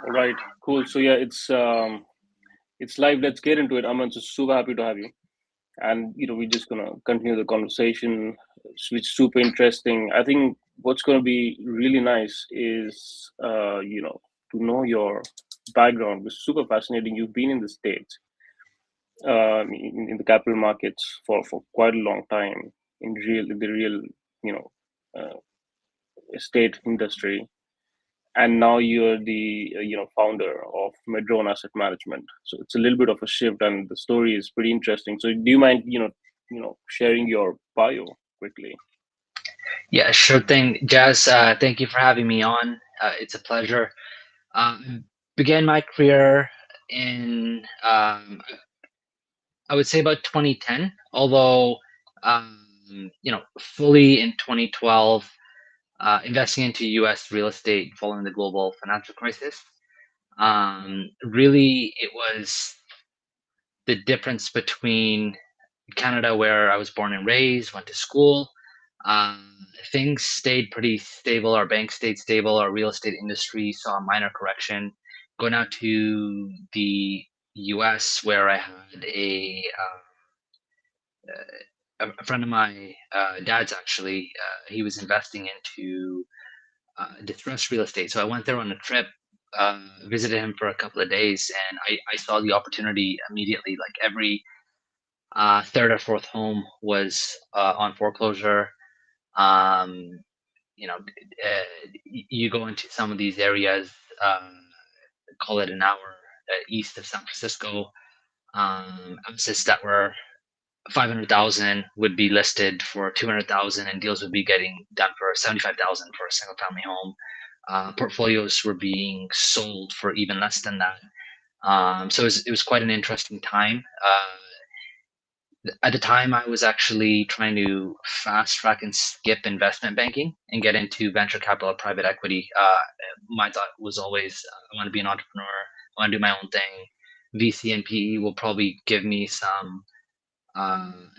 All right, cool. So yeah, it's live. Let's get into it. I'm just super happy to have you, and we're just gonna continue the conversation, which is super interesting. I think what's gonna be really nice is to know your background. It's super fascinating. You've been in the States, in the capital markets for quite a long time in the real you know uh, estate industry, and now you're the founder of Maedrone Asset Management. So it's a little bit of a shift, and the story is pretty interesting. So do you mind sharing your bio quickly? Yeah, sure thing. Jazz, thank you for having me on. It's a pleasure. Began my career in, I would say about 2010, although, fully in 2012, investing into US real estate following the global financial crisis. Really, it was the difference between Canada, where I was born and raised, went to school. Things stayed pretty stable. Our bank stayed stable. Our real estate industry saw a minor correction. Going out to the U.S., where I had a friend of my dad's actually, he was investing into distressed real estate. So I went there on a trip, visited him for a couple of days, and I saw the opportunity immediately. Like every third or fourth home was on foreclosure. Um, you go into some of these areas, call it an hour east of San Francisco. Houses that were 500,000 would be listed for 200,000, and deals would be getting done for 75,000 for a single family home. Portfolios were being sold for even less than that. So it was quite an interesting time. At the time, I was actually trying to fast track and skip investment banking and get into venture capital or private equity. My thought was always, I want to be an entrepreneur. I want to do my own thing. VC and PE will probably give me some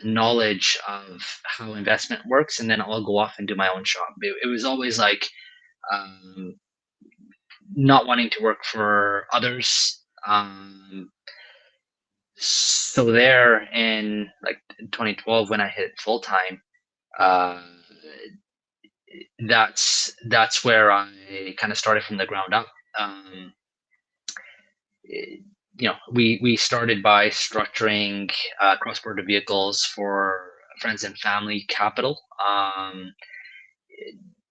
knowledge of how investment works, and then I'll go off and do my own shop. It was always like um, not wanting to work for others. So there in like 2012, when I hit full time, uh, that's where I kind of started from the ground up. Um, we started by structuring cross-border vehicles for friends and family capital,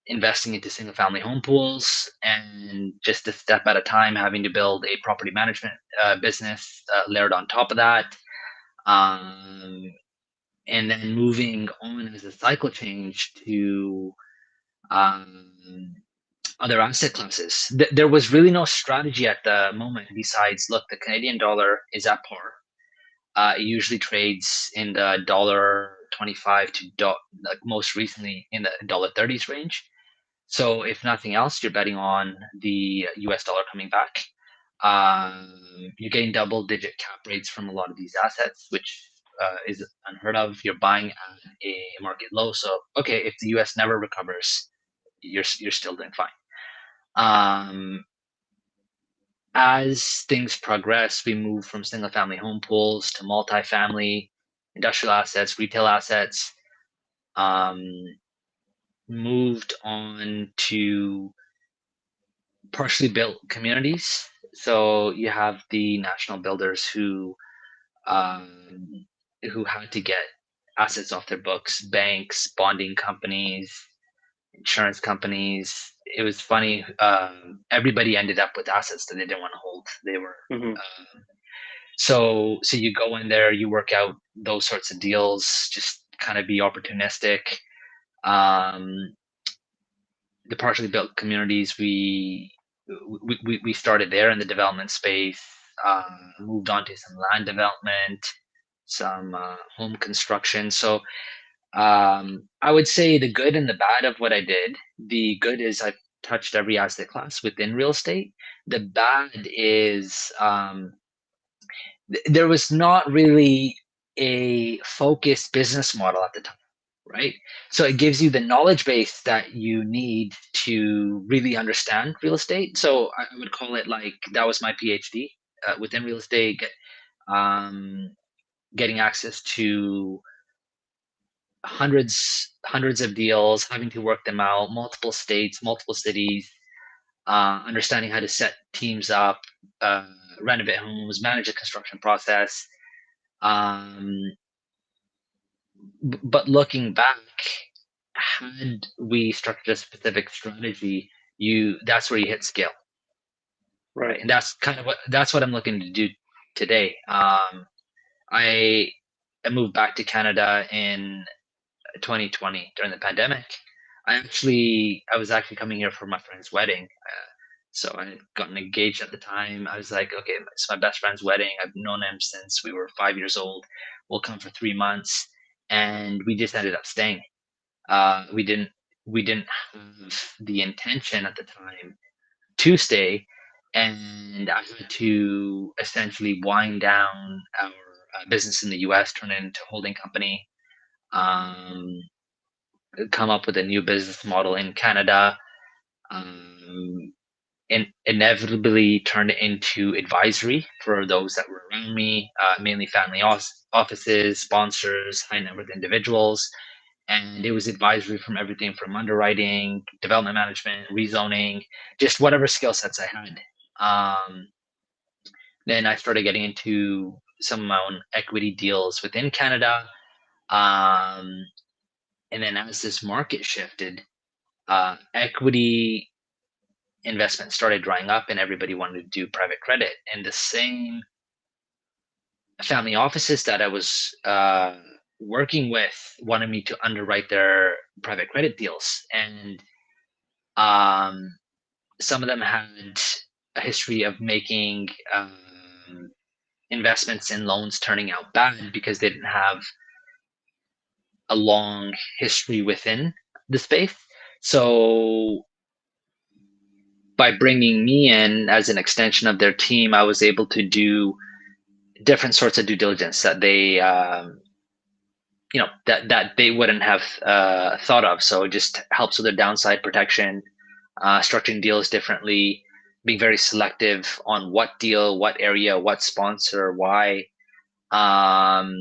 investing into single-family home pools, and just a step at a time, having to build a property management business layered on top of that. Um, and then moving on as the cycle changed to um, other asset classes. There was really no strategy at the moment besides, look, the Canadian dollar is at par. It usually trades in the dollar 25 to like most recently in the dollar 30s range. So if nothing else, you're betting on the US dollar coming back. You're getting double digit cap rates from a lot of these assets, which is unheard of. You're buying at a market low. So, okay, if the US never recovers, you're still doing fine. Um, as things progress, we move from single family home pools to multifamily, industrial assets, retail assets, um, moved on to partially built communities. So you have the national builders um, who had to get assets off their books, banks, bonding companies, insurance companies. It was funny. Everybody ended up with assets that they didn't want to hold. They were Hmm. so you go in there, you work out those sorts of deals, just kind of be opportunistic. Um, the partially built communities, we started there in the development space, moved on to some land development, some home construction. So I would say the good and the bad of what I did. The good is I've touched every asset class within real estate. The bad is there was not really a focused business model at the time, right? So it gives you the knowledge base that you need to really understand real estate. So I would call it like that was my PhD within real estate, um, getting access to hundreds of deals, having to work them out, multiple states, multiple cities, understanding how to set teams up, uh, renovate homes, manage the construction process. Um, but looking back, had we structured a specific strategy, you that's where you hit scale, Right. right? And that's what I'm looking to do today. I I moved back to Canada in 2020 during the pandemic. I was actually coming here for my friend's wedding. So I had gotten engaged at the time. I was like, okay, it's my best friend's wedding. I've known him since we were 5 years old. We'll come for 3 months, and we just ended up staying. We didn't have the intention at the time to stay, and I had to essentially wind down our business in the U.S., turn it into a holding company, um, come up with a new business model in Canada, um, and inevitably turned it into advisory for those that were around me, mainly family offices, sponsors, high net worth individuals. And it was advisory from everything from underwriting, development management, rezoning, just whatever skill sets I had. Um, then I started getting into some of my own equity deals within Canada. Um, and then as this market shifted, equity investment started drying up and everybody wanted to do private credit. And the same family offices that I was working with wanted me to underwrite their private credit deals. And um, some of them had a history of making investments in loans turning out bad because they didn't have a long history within the space. So by bringing me in as an extension of their team, I was able to do different sorts of due diligence that they that they wouldn't have thought of. So it just helps with the downside protection, structuring deals differently, being very selective on what deal, what area, what sponsor, why. Um,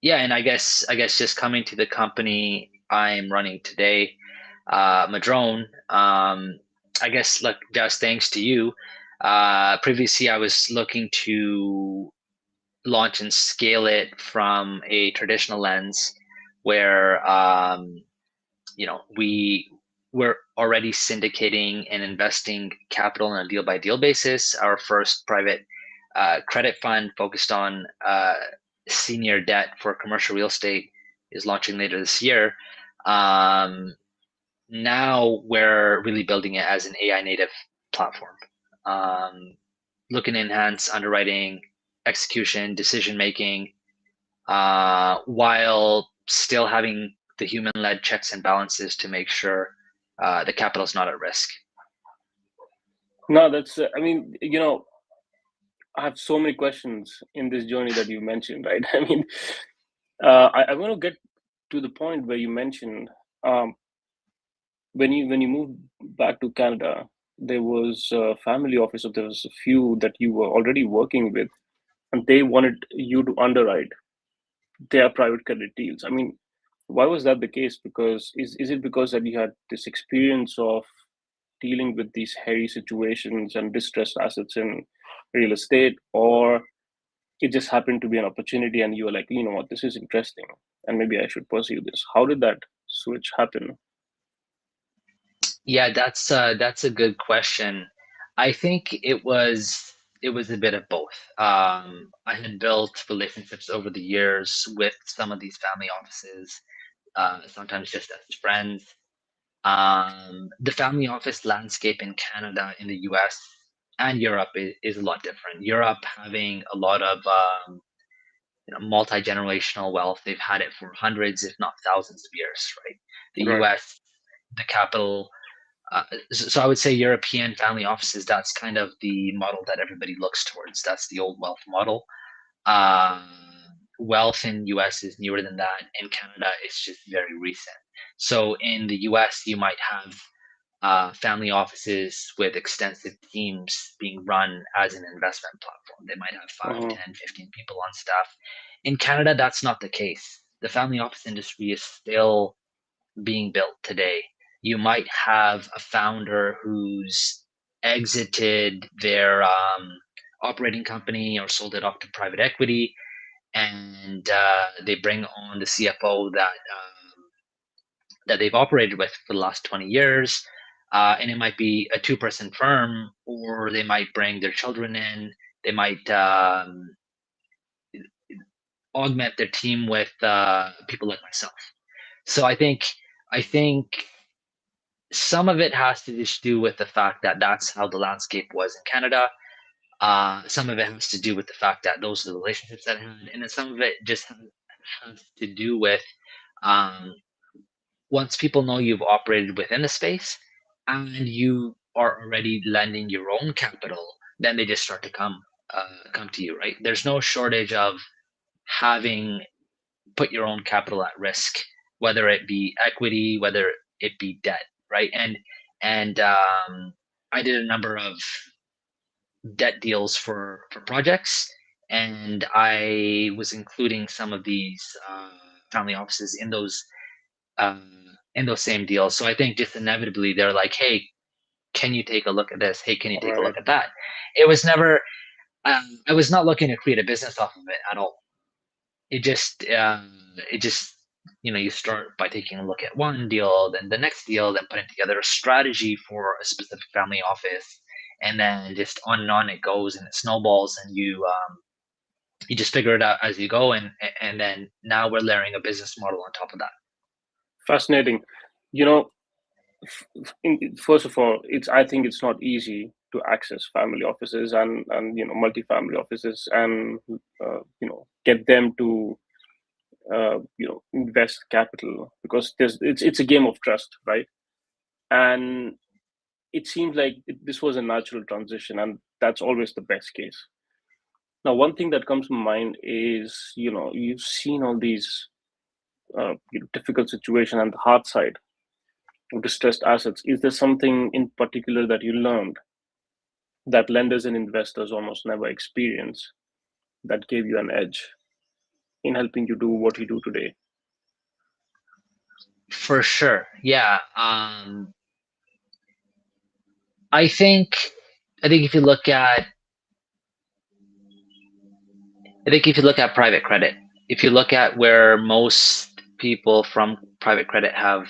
yeah, and I guess just coming to the company I'm running today, Maedrone. I guess look, just thanks to you. Previously, I was looking to launch and scale it from a traditional lens where we were already syndicating and investing capital on a deal by deal basis. Our first private credit fund focused on senior debt for commercial real estate is launching later this year. um, Now we're really building it as an AI native platform, um, looking to enhance underwriting, execution, decision making, while still having the human-led checks and balances to make sure the capital is not at risk. No, that's. I mean, I have so many questions in this journey that you mentioned, right? I mean, I want to get to the point where you mentioned, um, when you moved back to Canada, there was a family office, or there was a few that you were already working with, and they wanted you to underwrite their private credit deals. I mean, why was that the case? Because is it because that you had this experience of dealing with these hairy situations and distressed assets in real estate, or it just happened to be an opportunity and you were like, you know what, this is interesting and maybe I should pursue this? How did that switch happen? Yeah, that's a good question. I think it was a bit of both. I had built relationships over the years with some of these family offices, sometimes just as friends. The family office landscape in Canada, in the US, and Europe is a lot different. Europe having a lot of multi-generational wealth. They've had it for hundreds, if not thousands of years, right? The Right. US, the capital. So I would say European family offices, that's kind of the model that everybody looks towards. That's the old wealth model. Um, wealth in US is newer than that. In Canada, it's just very recent. So in the US, you might have family offices with extensive teams being run as an investment platform. They might have 5, Hmm. 10, 15 people on staff. In Canada, that's not the case. The family office industry is still being built today. You might have a founder who's exited their operating company or sold it off to private equity, and they bring on the CFO that they've operated with for the last 20 years. And it might be a two-person firm, or they might bring their children in. They might augment their team with people like myself. So I think some of it has to just do with the fact that that's how the landscape was in Canada. Some of it has to do with the fact that those are the relationships that I had, and then some of it just has to do with um, once people know you've operated within the space and you are already lending your own capital, then they just start to come to you, right? There's no shortage of having put your own capital at risk, whether it be equity, whether it be debt, right? And I did a number of debt deals for projects, and I was including some of these family offices uh, in those same deals. So I think just inevitably they're like, "Hey, can you take a look at this? Hey, can you take a Right. look at that?" It was never. I was not looking to create a business off of it at all. It just you start by taking a look at one deal, then the next deal, then putting together a strategy for a specific family office, and then just on and on it goes, and it snowballs, and you just figure it out as you go, and then now we're layering a business model on top of that. Fascinating. You know, first of all, I think it's not easy to access family offices and multi-family offices and get them to invest capital, because it's a game of trust, right? And it seems like this was a natural transition, and that's always the best case. Now, one thing that comes to mind is, you've seen all these difficult situation and the hard side of distressed assets. Is there something in particular that you learned that lenders and investors almost never experience, that gave you an edge in helping you do what you do today? For sure, yeah. I think I think if you look at I think if you look at private credit, if you look at where most people from private credit have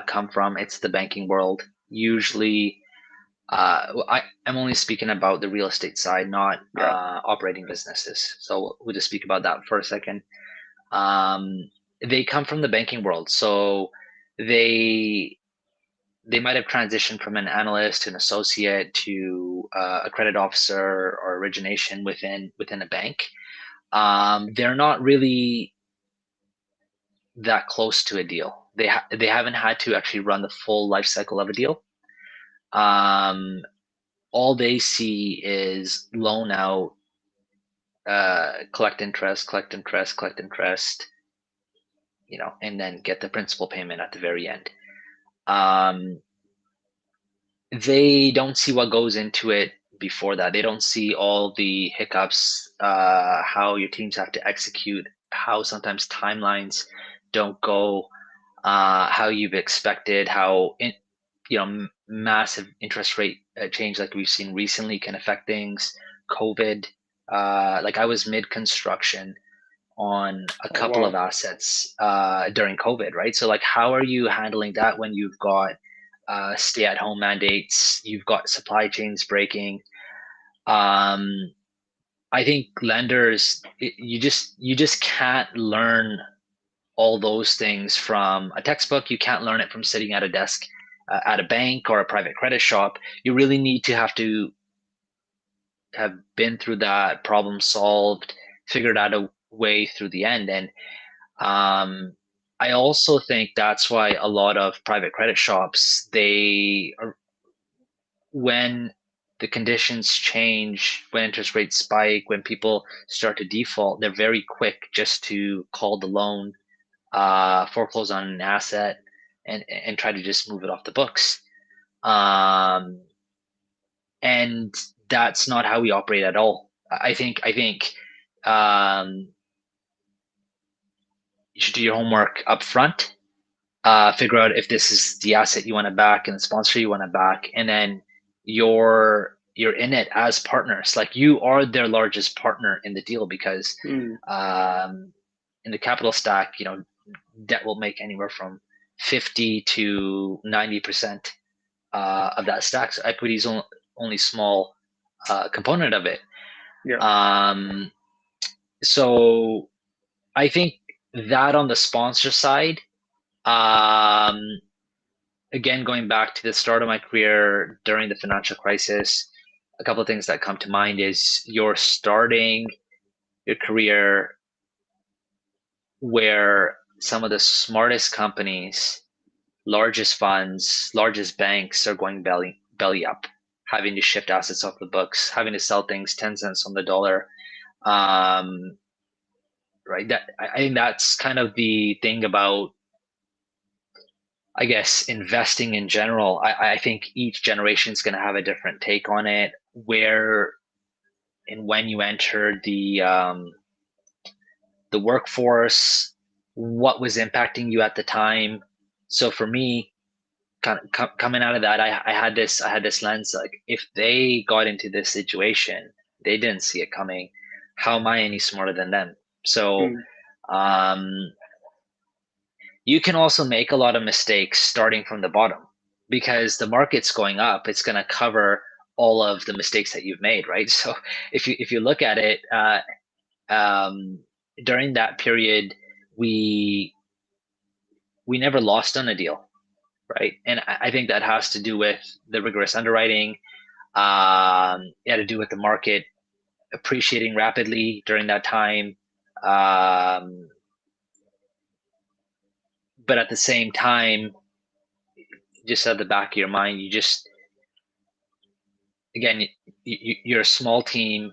come from, it's the banking world. Usually, I'm only speaking about the real estate side, not Yeah. operating businesses. So we'll just speak about that for a second. Um, they come from the banking world, so they they might have transitioned from an analyst to an associate to a credit officer or origination within a bank. They're not really that close to a deal. They haven't had to actually run the full life cycle of a deal. Um, all they see is loan out, collect interest, collect interest, collect interest, and then get the principal payment at the very end. Um, they don't see what goes into it before that. They don't see all the hiccups, how your teams have to execute, how sometimes timelines don't go how you've expected, massive interest rate change like we've seen recently can affect things. COVID, like I was mid construction on a Oh, couple of wow. assets during COVID, right? So like, how are you handling that when you've got stay-at-home mandates, you've got supply chains breaking? Um, I think lenders, you just can't learn all those things from a textbook. You can't learn it from sitting at a desk at a bank or a private credit shop. You really need to have been through that, problem solved, figured out a way through the end. And um, I also think that's why a lot of private credit shops, they are when the conditions change, when interest rates spike, when people start to default, they're very quick just to call the loan, foreclose on an asset, and try to just move it off the books. Um, and that's not how we operate at all. I think you should do your homework up front, figure out if this is the asset you want to back and the sponsor you want to back, and then you're in it as partners. Like, you are their largest partner in the deal, because Mm. um, in the capital stack, debt will make anywhere from 50 to 90% of that stack. So equity is only small component of it. Yeah. Um, so I think that on the sponsor side, um, again, going back to the start of my career during the financial crisis, a couple of things that come to mind is you're starting your career where some of the smartest companies, largest funds, largest banks are going belly up, having to shift assets off the books, having to sell things 10 cents on the dollar. Um, right. I think that's kind of the thing about, I guess, investing in general. I think each generation is going to have a different take on it, where and when you enter the workforce, what was impacting you at the time. So for me, kind of coming out of that, I had this lens, like, if they got into this situation, they didn't see it coming. How am I any smarter than them? So Mm. um, you can also make a lot of mistakes starting from the bottom, because the market's going up, it's going to cover all of the mistakes that you've made, right? So if you look at it, um, during that period, we we never lost on a deal, right? And I think that has to do with the rigorous underwriting. It had to do with the market appreciating rapidly during that time. Um, but at the same time, just at the back of your mind, you just, again, you're a small team.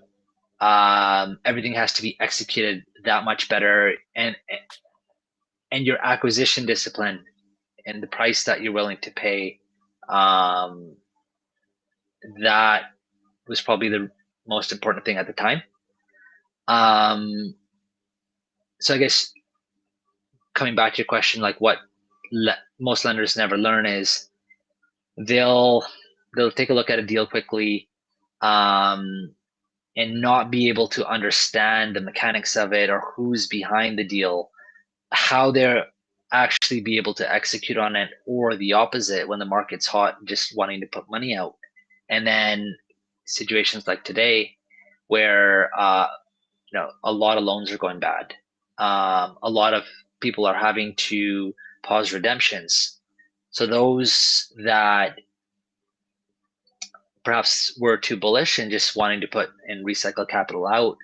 Everything has to be executed that much better, and your acquisition discipline and the price that you're willing to pay, um, that was probably the most important thing at the time. Um, so I guess, coming back to your question, like, what most lenders never learn is they'll take a look at a deal quickly, um, and not be able to understand the mechanics of it, or who's behind the deal, how they're actually be able to execute on it, or the opposite, when the market's hot, just wanting to put money out. And then situations like today, where a lot of loans are going bad. A lot of people are having to pause redemptions. So those that perhaps were too bullish and just wanting to put and recycle capital out,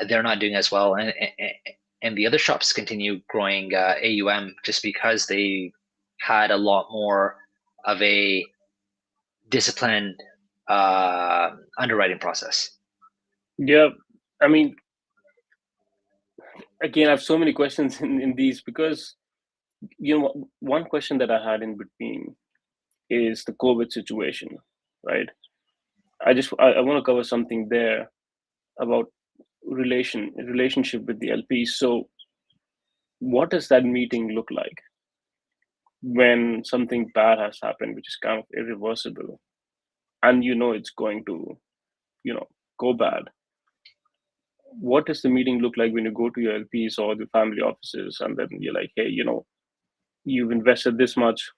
they're not doing as well. And the other shops continue growing AUM, just because they had a lot more of a disciplined underwriting process. Yeah. I mean, again, I have so many questions in these because, one question that I had in between is the COVID situation, right? I want to cover something there about relationship with the LPs. So, what does that meeting look like when something bad has happened, which is kind of irreversible, and it's going to, you know, go bad? What does the meeting look like when you go to your LPs or the family offices, and then you're like, hey, you've invested this much,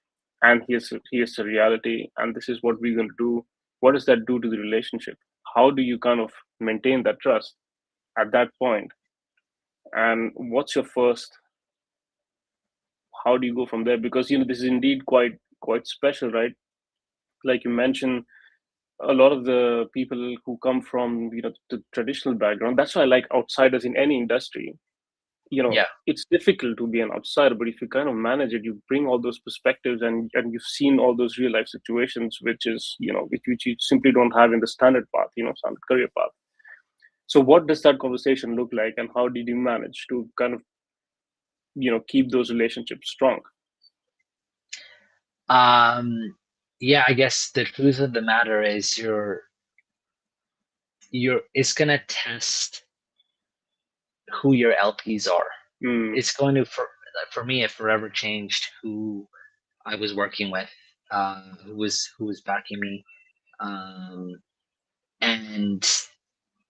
and here's the reality, and this is what we're going to do. What does that do to the relationship? How do you kind of maintain that trust at that point? And what's your first? How do you go from there? Because this is indeed quite special, right? Like you mentioned, a lot of the people who come from the traditional background. That's why I like outsiders in any industry. Yeah. it's difficult to be an outsider, but if you kind of manage it, you bring all those perspectives, and you've seen all those real life situations, which is, which you simply don't have in the standard path, standard career path. So what does that conversation look like, and how did you manage to kind of, keep those relationships strong? Yeah, I guess the truth of the matter is it's gonna test who your LPs are. Mm, It's going to for me it forever changed who I was working with, who was backing me. Um, and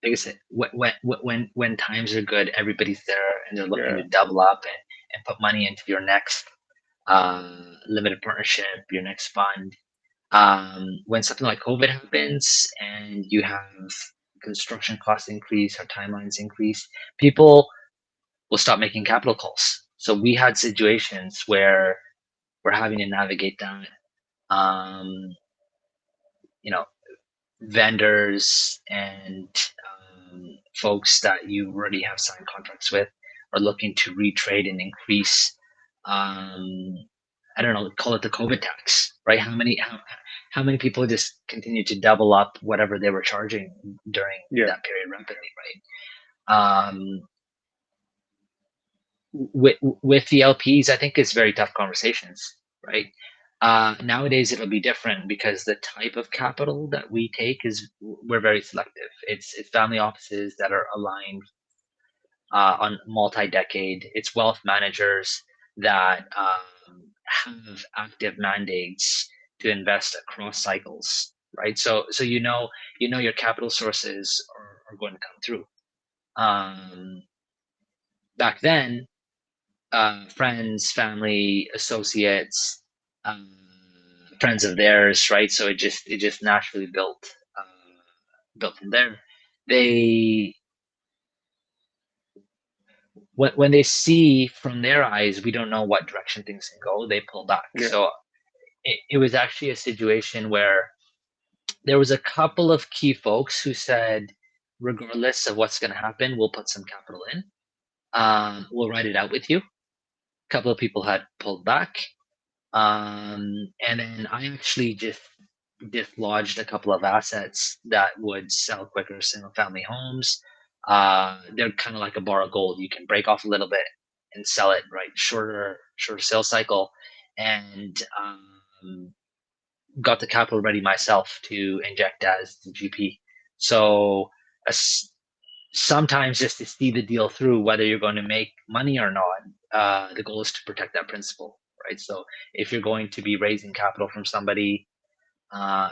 like I said, when times are good, everybody's there and they're looking yeah, to double up and put money into your next limited partnership, your next fund. When something like COVID happens and you have construction costs increase or timelines increase, people will stop making capital calls. So we had situations where we're having to navigate that. Um, you know, vendors and folks that you already have signed contracts with are looking to retrade and increase. Um, I don't know, call it the COVID tax, right? How many people just continue to double up whatever they were charging during yeah, that period rapidly, right? With the LPs, I think it's very tough conversations, right? Nowadays, it'll be different because the type of capital that we take is we're very selective. It's family offices that are aligned on multi-decade. It's wealth managers that have active mandates to invest across cycles, right? So you know your capital sources are going to come through. Um, Back then, friends, family, associates, um, friends of theirs, right? So it just naturally built from there. They when they see from their eyes, we don't know what direction things can go. They pull back. yeah, So it was actually a situation where there was a couple of key folks who said, regardless of what's going to happen, we'll put some capital in. We'll write it out with you. A couple of people had pulled back. And then I actually just dislodged a couple of assets that would sell quicker, single family homes. They're kind of like a bar of gold. You can break off a little bit and sell it, right? Shorter sales cycle, and got the capital ready myself to inject as the GP. So uh, sometimes just to see the deal through, whether you're going to make money or not, the goal is to protect that principle, right? So if you're going to be raising capital from somebody,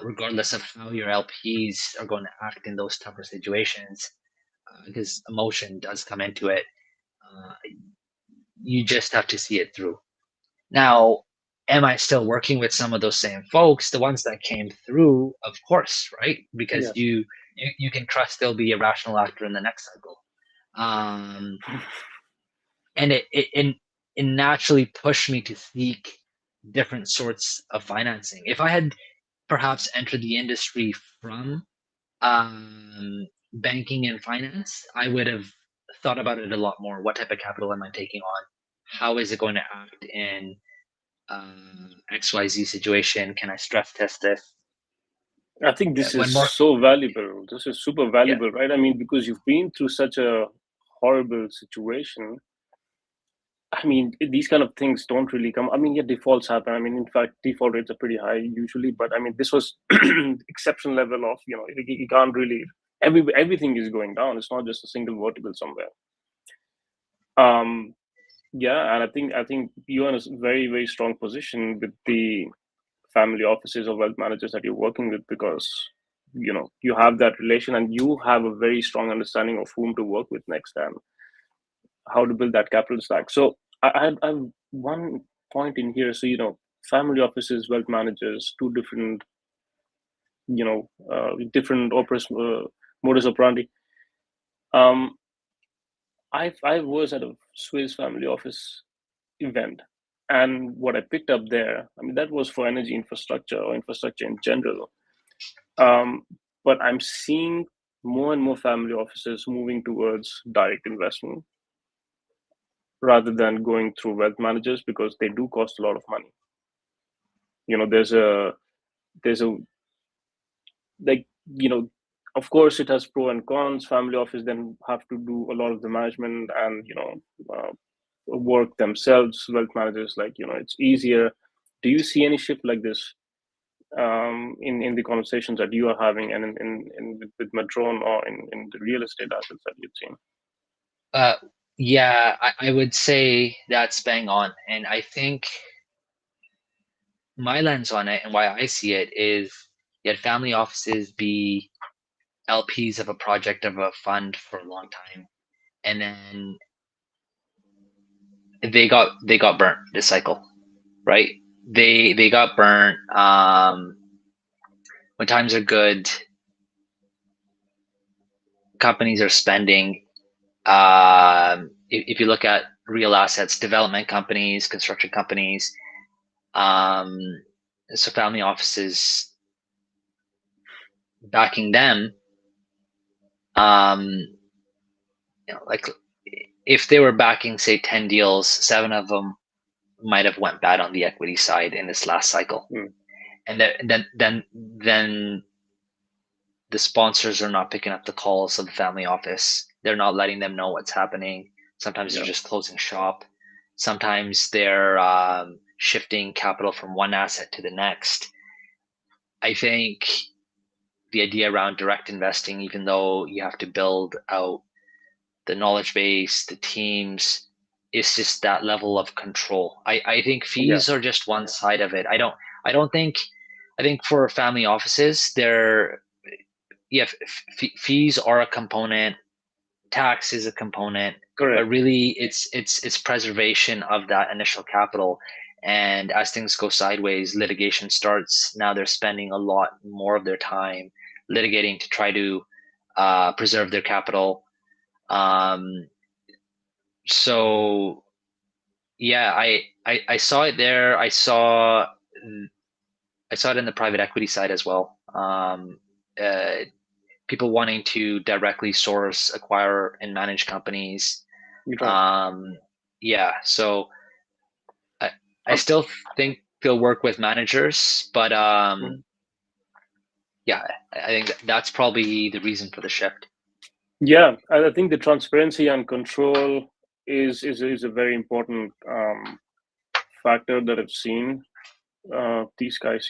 regardless of how your LPs are going to act in those tougher situations, because emotion does come into it, uh, you just have to see it through. Now, am I still working with some of those same folks, the ones that came through? Of course, right? Because yeah. you can trust they'll be a rational actor in the next cycle. Um, and it naturally pushed me to seek different sorts of financing. If I had perhaps entered the industry from banking and finance, I would have thought about it a lot more. What type of capital am I taking on? How is it going to act in XYZ situation? Can I stress test this? I think this is When more, so valuable. This is super yeah, valuable, right? I mean, because you've been through such a horrible situation. I mean, these kind of things don't really come. I mean, yeah, defaults happen. I mean, in fact, default rates are pretty high usually. But I mean, this was exception level of, you can't really. Everything is going down. It's not just a single vertical somewhere. Um, yeah, and I think you're in a very very strong position with the family offices or wealth managers that you're working with, because you have that relation and you have a very strong understanding of whom to work with next and how to build that capital stack. So I have one point in here. So family offices, wealth managers, two different different modus operandi. um I was at a Swiss family office event, and what I picked up there, I mean, that was for energy infrastructure or infrastructure in general. um but I'm seeing more and more family offices moving towards direct investment. rather than going through wealth managers, because they do cost a lot of money. There's a like of course it has pro and cons. Family office then have to do a lot of the management and work themselves. Wealth managers, it's easier. Do you see any shift like this in the conversations that you are having, and with Maedrone, or in the real estate assets that you've seen? Uh, yeah, I would say that's bang on. And I think my lens on it and why I see it is you had family offices be LPs of a project of a fund for a long time, and then they got burnt this cycle, right? They got burnt. When times are good, companies are spending. If you look at real assets, development companies, construction companies, um, so family offices backing them, um, like if they were backing, say, 10 deals, 7 of them might have went bad on the equity side in this last cycle. And then the sponsors are not picking up the calls of the family office. They're not letting them know what's happening. Sometimes they're Yeah. just closing shop. Sometimes they're shifting capital from one asset to the next. I think the idea around direct investing, even though you have to build out the knowledge base, the teams, is just that level of control. I think Yeah. fees are just one side of it. I don't think I think for family offices, fees are a component, tax is a component, but Correct. really it's preservation of that initial capital. And as things go sideways, litigation starts. Now they're spending a lot more of their time litigating to try to preserve their capital. Um, so yeah, I saw it there. I saw it in the private equity side as well. Uh, People wanting to directly source, acquire, and manage companies. You're right. Um, yeah, so I I Um, still think they'll work with managers, but mhm. yeah, I think that's probably the reason for the shift. Yeah, I think the transparency and control is a very important factor that I've seen these guys,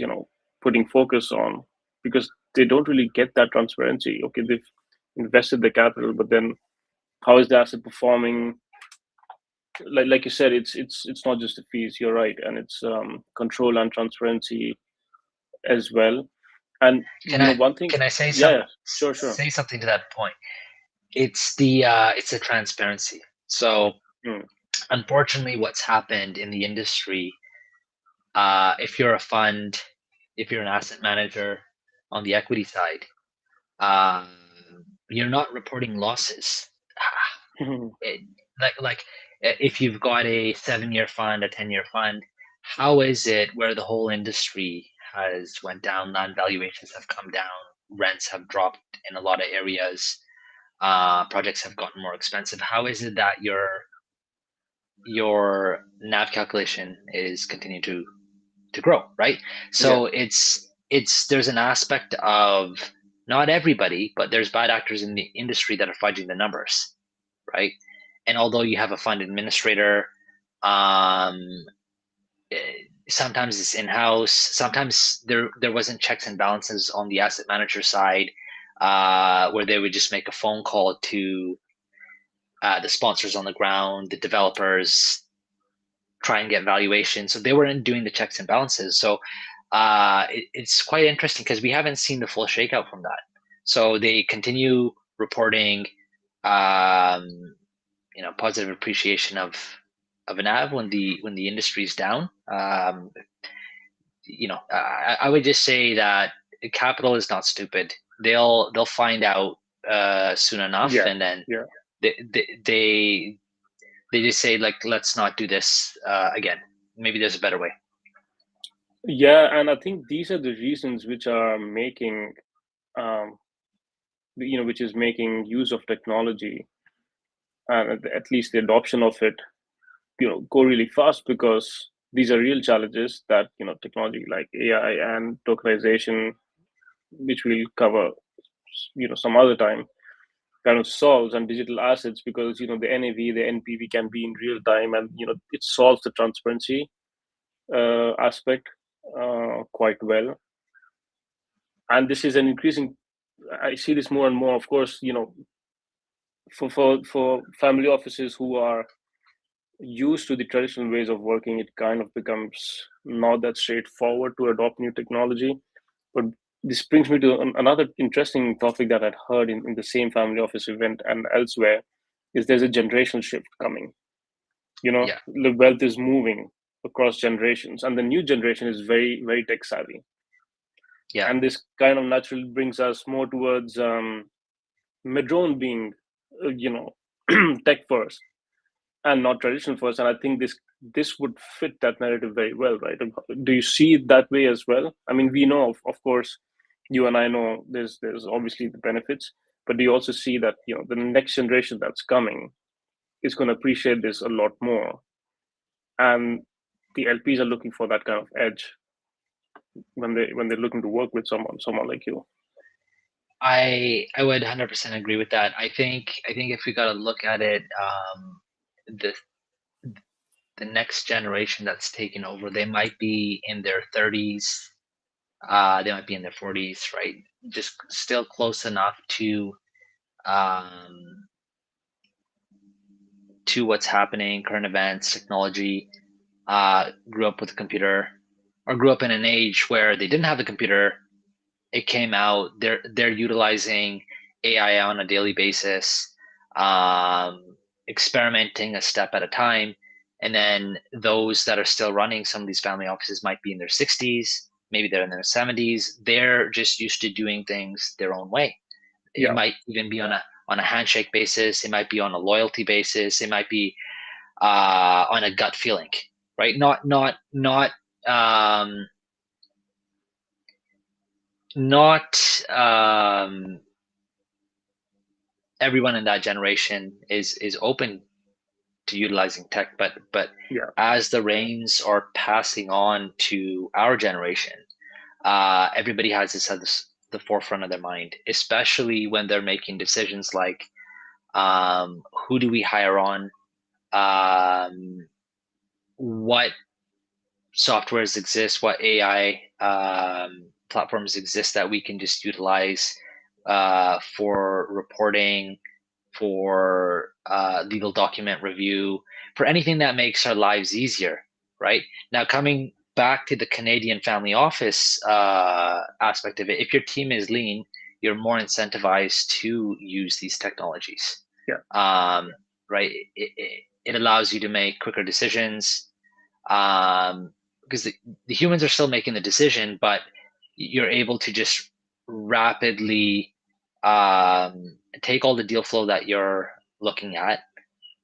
putting focus on, because they don't really get that transparency. Okay, they've invested the capital, but then how is the asset performing? Like you said, it's not just the fees. You're right, and it's control and transparency as well. And Can I one thing, can I say yeah, some yeah, sure, sure. say something to that point? It's the transparency. So Mm, unfortunately, what's happened in the industry, if you're a fund, if you're an asset manager on the equity side, um, you're not reporting losses. It, if you've got a 7-year fund, a 10-year fund, how is it where the whole industry has went down, land valuations have come down, rents have dropped in a lot of areas, projects have gotten more expensive? How is it that your NAV calculation is continuing to grow, right? yeah, So it's there's an aspect of not everybody, but there's bad actors in the industry that are fudging the numbers, right? And although you have a fund administrator, um, sometimes it's in-house. Sometimes there wasn't checks and balances on the asset manager side, where they would just make a phone call to the sponsors on the ground, the developers, try and get valuation. So they weren't doing the checks and balances. So it's quite interesting because we haven't seen the full shakeout from that. So they continue reporting, um, positive appreciation of an NAV when the industry is down. I would just say that capital is not stupid. They'll find out soon enough, yeah, and then yeah, they they they, they just say, like, let's not do this again. Maybe there's a better way. yeah. And I think these are the reasons which are making, um, which is making use of technology, and at least the adoption of it, go really fast, because these are real challenges that technology like AI and tokenization, which we'll cover some other time, kind of solves, and digital assets, because the NAV, the NPV can be in real time, and it solves the transparency aspect quite well. And this is an increasing, I see this more and more, of course, for family offices who are used to the traditional ways of working, it kind of becomes not that straightforward to adopt new technology. But this brings me to another interesting topic that I'd heard in the same family office event and elsewhere, is there's a generational shift coming. Yeah, The wealth is moving across generations, and the new generation is very, very tech savvy. yeah. And this kind of naturally brings us more towards Maedrone being, tech first and not traditional first. And I think this would fit that narrative very well, right? Do you see it that way as well? I mean, we know, of course, you and I know there's obviously the benefits, but do you also see that the next generation that's coming is going to appreciate this a lot more, and the LPs are looking for that kind of edge when they're looking to work with someone like you? I would 100% agree with that. I think if we got to look at it, the the next generation that's taken over, they might be in their 30s, they might be in their 40s, right? Just still close enough um, to what's happening, current events, technology. Grew up with a computer, or grew up in an age where they didn't have the computer. It came out. They're utilizing AI on a daily basis, experimenting a step at a time. And then those that are still running some of these family offices might be in their 60s, maybe they're in their 70s. They're just used to doing things their own way. It Yeah. might even be on a handshake basis. It might be on a loyalty basis. It might be on a gut feeling, right? Um, not everyone in that generation is open to utilizing tech, but Yeah. as the reins are passing on to our generation, everybody has this at the forefront of their mind, especially when they're making decisions like, who do we hire on, um, what softwares exist, what AI platforms exist that we can just utilize for reporting, for legal document review, for anything that makes our lives easier, right? Now, coming back to the Canadian family office aspect of it, if your team is lean, you're more incentivized to use these technologies, Yeah. right? It allows you to make quicker decisions, because the humans are still making the decision, but you're able to just rapidly take all the deal flow that you're looking at,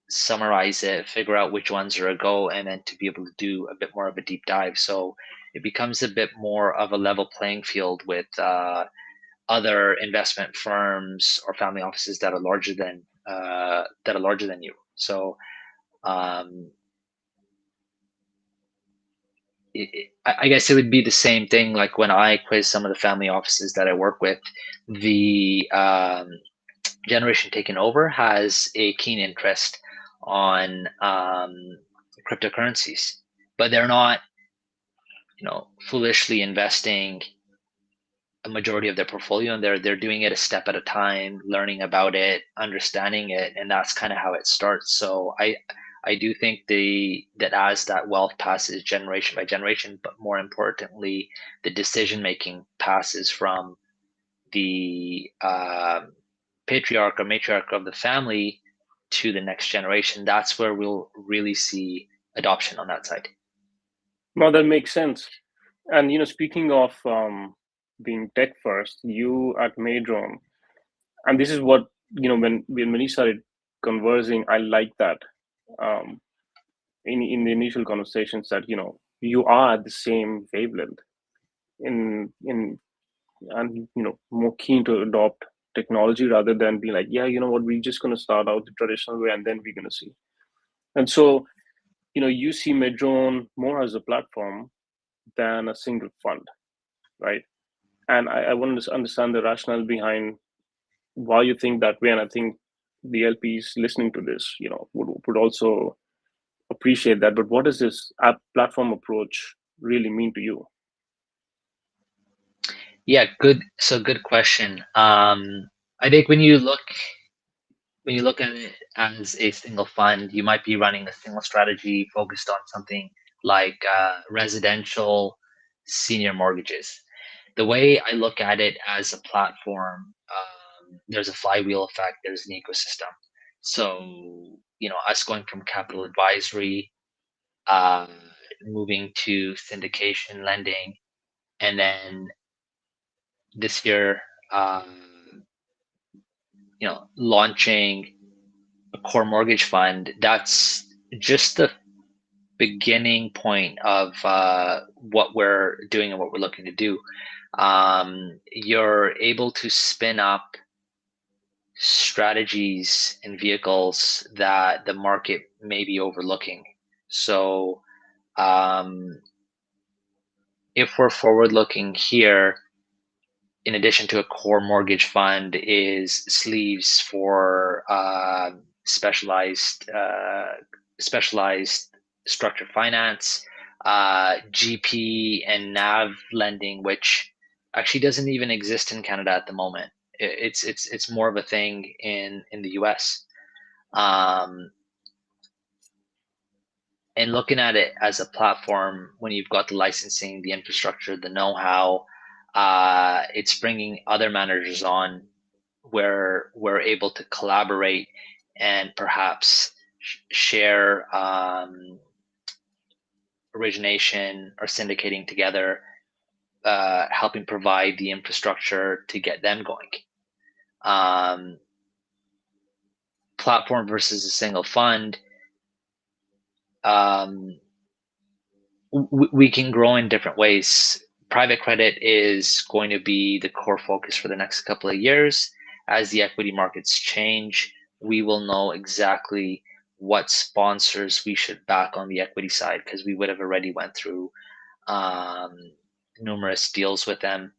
summarize it, figure out which ones are a go, and then to be able to do a bit more of a deep dive. So it becomes a bit more of a level playing field with other investment firms or family offices that are larger than you. So um, I guess it would be the same thing like when I quiz some of the family offices that I work with. The generation taken over has a keen interest on cryptocurrencies, but they're not, foolishly investing a majority of their portfolio, and they're doing it a step at a time, learning about it, understanding it, and that's kind of how it starts. So I do think that as that wealth passes generation by generation, but more importantly, the decision making passes from the patriarch or matriarch of the family to the next generation. That's where we'll really see adoption on that side. No, that makes sense. And speaking of being tech first, you at Maedrone, and this is what when we started conversing, I like that um, in the initial conversations, that you are at the same wavelength in and more keen to adopt technology, rather than being like, yeah, you know what, we're just going to start out the traditional way and then we're going to see. And so you see Maedrone more as a platform than a single fund, right? And I want to understand the rationale behind why you think that way. And I think the LPs listening to this, would also appreciate that. But what does this app platform approach really mean to you? Yeah, good. So good question. I think when you look at it as a single fund, you might be running a single strategy focused on something like residential senior mortgages. The way I look at it as a platform, there's a flywheel effect, there's an ecosystem. So, us going from capital advisory, uh, moving to syndication lending, and then this year, launching a core mortgage fund, that's just the beginning point of what we're doing and what we're looking to do. You're able to spin up strategies and vehicles that the market may be overlooking. So, um, if we're forward looking here, in addition to a core mortgage fund, is sleeves for specialized structured finance, GP and NAV lending, which actually doesn't even exist in Canada at the moment. It's more of a thing in the US. Um, and looking at it as a platform, when you've got the licensing, the infrastructure, the know-how, it's bringing other managers on where we're able to collaborate and perhaps share origination or syndicating together, helping provide the infrastructure to get them going. Um, Platform versus a single fund, um, we can grow in different ways. Private credit is going to be the core focus for the next couple of years. As the equity markets change, we will know exactly what sponsors we should back on the equity side, because we would have already went through um, numerous deals with them.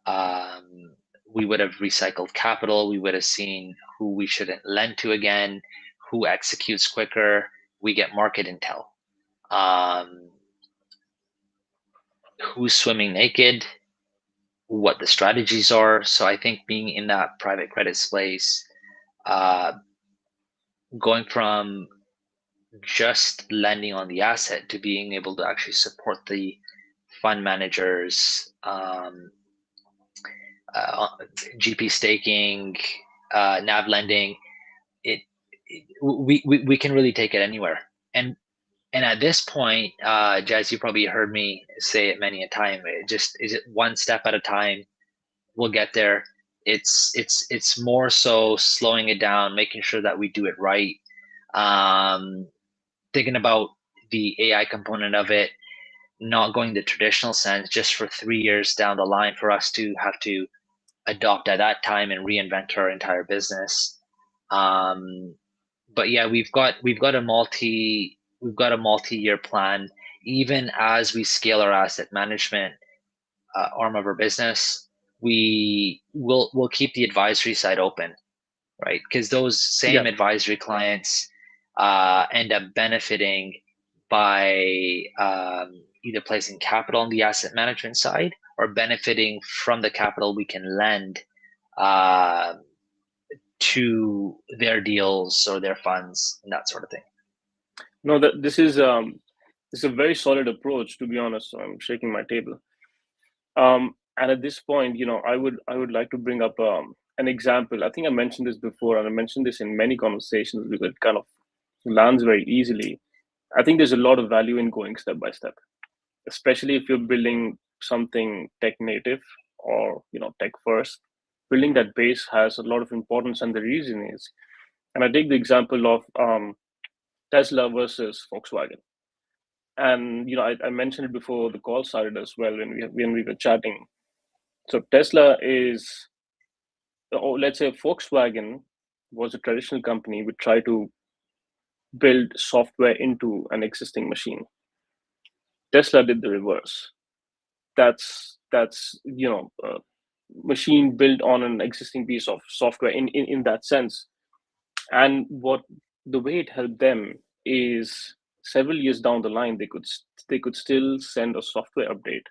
Um, we would have recycled capital. We would have seen who we shouldn't lend to again, who executes quicker. We get market intel. Um, who's swimming naked, what the strategies are. So I think being in that private credit space, uh, going from just lending on the asset to being able to actually support the fund managers, uh, GP staking, NAV lending, we can really take it anywhere. And at this point, Jazz, you probably heard me say it many a time. It just is it one step at a time. We'll get there. It's more so slowing it down, making sure that we do it right. Um, Thinking about the AI component of it, not going the traditional sense, just for 3 years down the line for us to have to adopt at that time and reinvent our entire business. Um, but yeah, we've got a multi-year plan. Even as we scale our asset management arm of our business, we'll keep the advisory side open, right? Because those Yeah. same advisory clients end up benefiting by either placing capital on the asset management side or benefiting from the capital we can lend uh, to their deals or their funds and that sort of thing. No, that this is a very solid approach. To be honest, so I'm shaking my table. And at this point, I would like to bring up an example. I think I mentioned this before, and I mentioned this in many conversations because it kind of lands very easily. I think there's a lot of value in going step by step, especially if you're building something tech native or tech first. Building that base has a lot of importance, and the reason is, and I take the example of Tesla versus Volkswagen. And I mentioned it before the call started as well when we were chatting. So Tesla is, or let's say Volkswagen was a traditional company, would try to build software into an existing machine. Tesla did the reverse. That's machine built on an existing piece of software in that sense. And what the way it helped them is several years down the line they could still send a software update.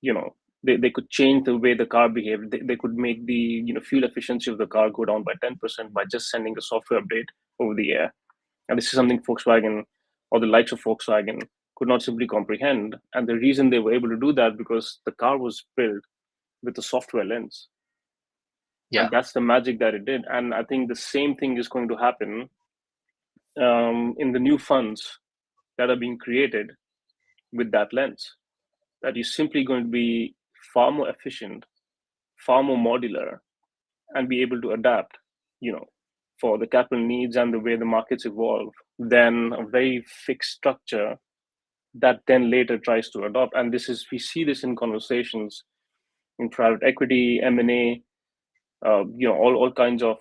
you know they could change the way the car behaved. They could make the fuel efficiency of the car go down by 10% by just sending a software update over the air. And this is something Volkswagen, or the likes of Volkswagen, could not simply comprehend. And the reason they were able to do that, because the car was built with a software lens. Yeah. And that's the magic that it did. And I think the same thing is going to happen in the new funds that are being created with that lens. That you're simply going to be far more efficient, far more modular, and be able to adapt, you know, for the capital needs and the way the markets evolve, than a very fixed structure that then later tries to adopt. And this is, we see this in conversations in private equity, M&A, all kinds of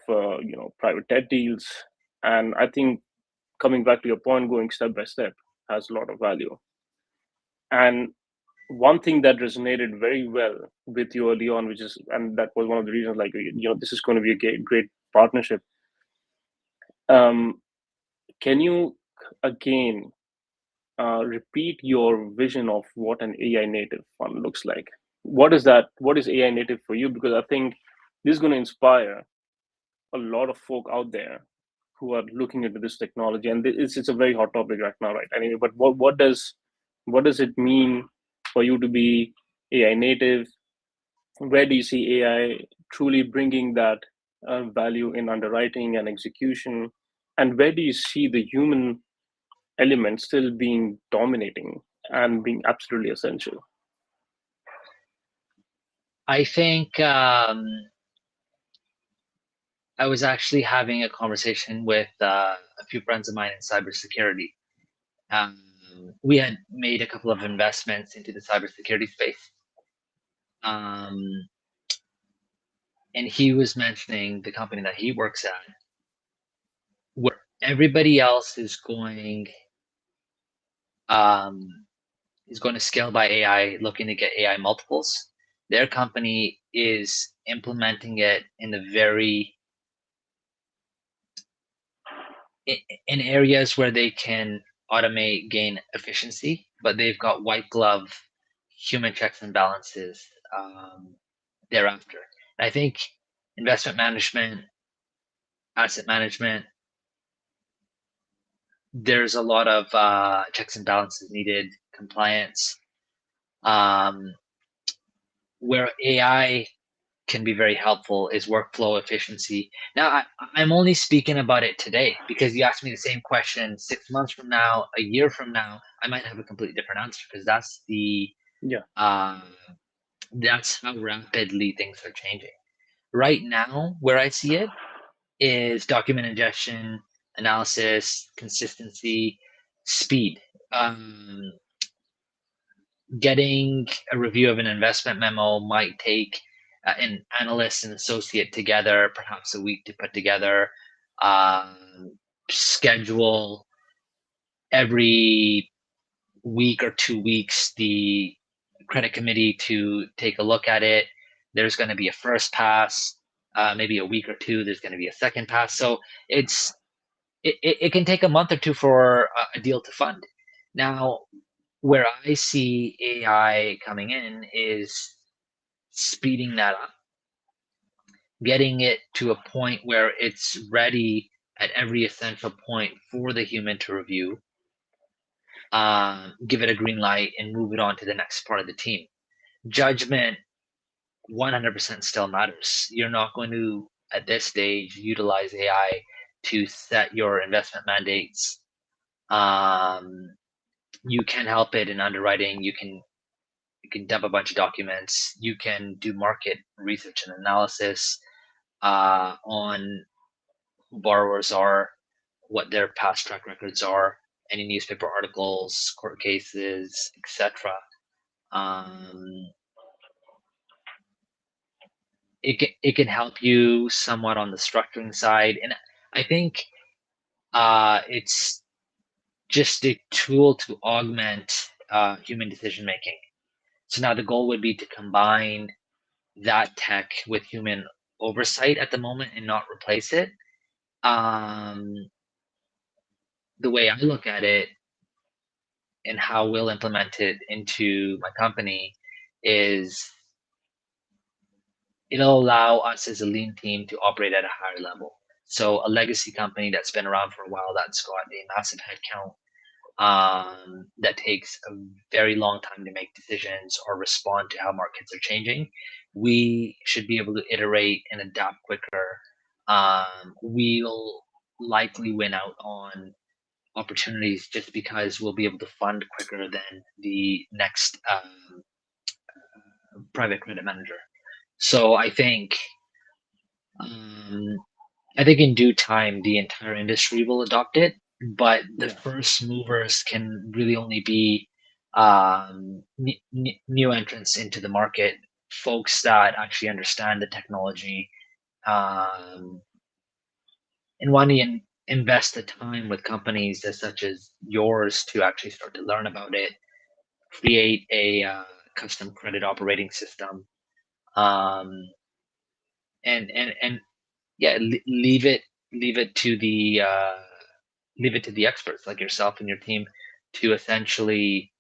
private debt deals. And I think, coming back to your point, going step by step has a lot of value. And one thing that resonated very well with you early on, which is, and that was one of the reasons, like, this is going to be a great partnership. um, can you again repeat your vision of what an AI native fund looks like? What is that? What is AI native for you? Because I think this is going to inspire a lot of folk out there who are looking into this technology, and it's a very hot topic right now, right? Anyway, but what does it mean for you to be AI native? Where do you see AI truly bringing that value in underwriting and execution? And where do you see the human element still being dominating and being absolutely essential? I think I was actually having a conversation with a few friends of mine in cybersecurity. Um, we had made a couple of investments into the cybersecurity space. Um, and he was mentioning the company that he works at, where everybody else um, is going to scale by AI, looking to get AI multiples. Their company is implementing it in the very in areas where they can automate, gain efficiency, but they've got white glove human checks and balances thereafter. And I think investment management, asset management, there's a lot of checks and balances needed, compliance, um, where AI can be very helpful is workflow efficiency. Now, I'm only speaking about it today because you asked me the same question 6 months from now, a year from now, I might have a completely different answer because Yeah. uh, that's how rapidly things are changing. Right now, where I see it is document ingestion, analysis, consistency, speed. Um, Getting a review of an investment memo might take an analyst and associate together, perhaps a week to put together. Um, Schedule every week or 2 weeks the credit committee to take a look at it. There's going to be a first pass, maybe a week or two. There's going to be a second pass. So it can take a month or two for a deal to fund. Now, where I see AI coming in is speeding that up, getting it to a point where it's ready at every essential point for the human to review, give it a green light, and move it on to the next part of the team. Judgment 100% still matters. You're not going to, at this stage, utilize AI to set your investment mandates. Um, you can help it in underwriting. You can dump a bunch of documents. You can do market research and analysis on who borrowers are, what their past track records are, any newspaper articles, court cases, etc. Um, it can help you somewhat on the structuring side, and I think It's just a tool to augment human decision making. So now the goal would be to combine that tech with human oversight at the moment and not replace it. Um, the way I look at it and how we'll implement it into my company is it'll allow us as a lean team to operate at a higher level. So a legacy company that's been around for a while, that's got a massive headcount, that takes a very long time to make decisions or respond to how markets are changing. We should be able to iterate and adapt quicker. We'll likely win out on opportunities just because we'll be able to fund quicker than the next private credit manager. So um, I think in due time the entire industry will adopt it, but the Yeah. first movers can really only be new entrants into the market, folks that actually understand the technology, um, and want to invest the time with companies as such as yours to actually start to learn about it, create a custom credit operating system, um, and yeah, leave it to the leave it to the experts like yourself and your team to essentially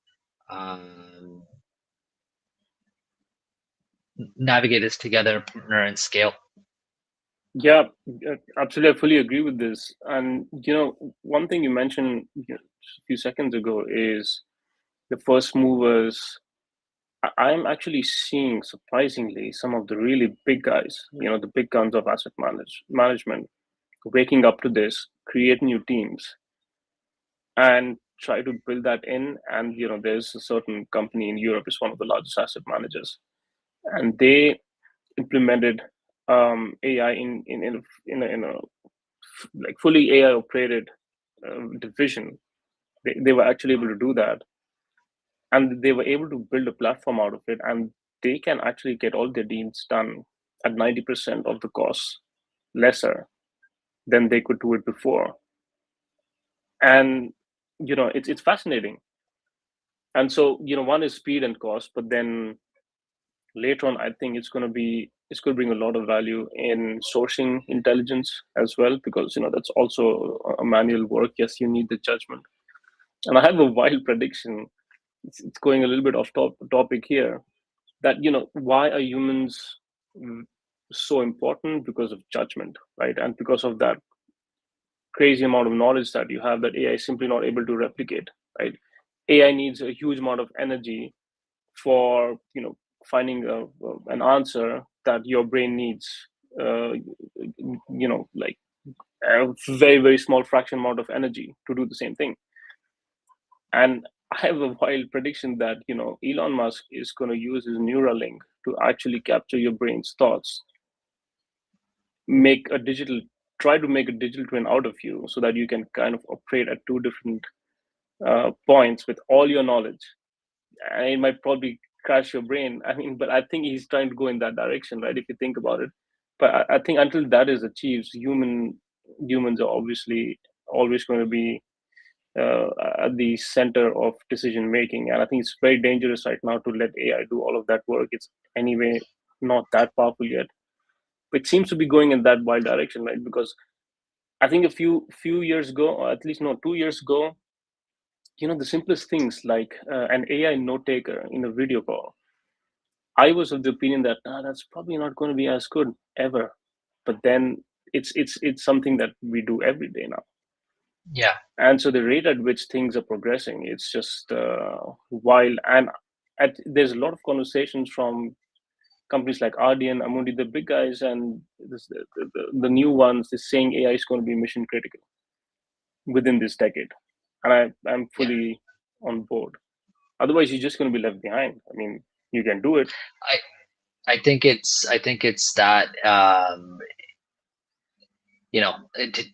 um, navigate this together, partner, and scale. Yeah, absolutely. I fully agree with this. And one thing you mentioned a few seconds ago is the first movers. I'm actually seeing surprisingly some of the really big guys, the big guns of asset management, waking up to this, create new teams, and try to build that in. And there's a certain company in Europe, is one of the largest asset managers, and they implemented AI in a like fully AI operated division. They were actually able to do that, and they were able to build a platform out of it, and they can actually get all their deals done at 90% of the cost lesser than they could do it before. And it's fascinating. And so one is speed and cost, but then later on, I think it's going to bring a lot of value in sourcing intelligence as well, because that's also a manual work. Yes, you need the judgment. And I have a wild prediction. It's going a little bit off topic here, that why are humans mm, so important? Because of judgment, right? And because of that crazy amount of knowledge that you have, that AI is simply not able to replicate, right? AI needs a huge amount of energy for finding an answer that your brain needs, uh, like a very very small fraction amount of energy to do the same thing. And I have a wild prediction that Elon Musk is going to use his Neuralink to actually capture your brain's thoughts, make a digital try to make a digital twin out of you, so that you can kind of operate at two different points with all your knowledge. And it might probably crash your brain. I mean, but I think he's trying to go in that direction, right? If you think about it. But I think until that is achieved, humans are obviously always going to be at the center of decision making. And I think it's very dangerous right now to let AI do all of that work. It's anyway not that powerful yet. It seems to be going in that wild direction, right? Because I think a few years ago, or at least no, 2 years ago, the simplest things like an AI note taker in a video call, I was of the opinion that that's probably not going to be as good ever. But then it's something that we do every day now. Yeah, And so the rate at which things are progressing, it's just wild. And there's a lot of conversations from companies like RD and Amundi, the big guys, and the new ones, is saying AI is going to be mission critical within this decade. And I'm yeah. fully on board. Otherwise, you're just going to be left behind. I mean, you can do it. I think it's that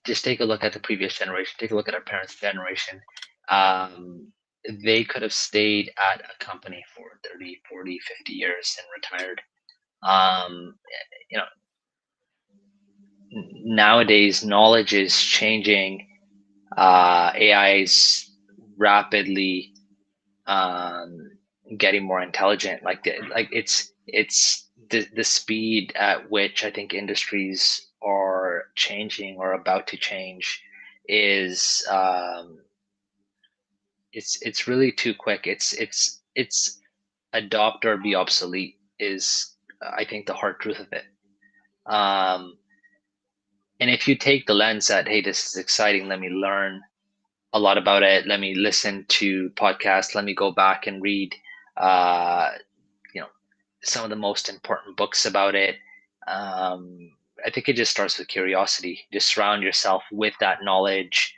just take a look at the previous generation. Take a look at our parents' generation. Um, they could have stayed at a company for 30, 40, 50 years and retired. Um, you know, Nowadays knowledge is changing AI is rapidly um, getting more intelligent. It's the speed at which I think industries are changing or about to change is it's really too quick. It's adopt or be obsolete is I think the hard truth of it. Um, and if you take the lens that, hey, this is exciting, let me learn a lot about it, let me listen to podcasts, let me go back and read uh, you know some of the most important books about it. um, I think it just starts with curiosity. Just surround yourself with that knowledge.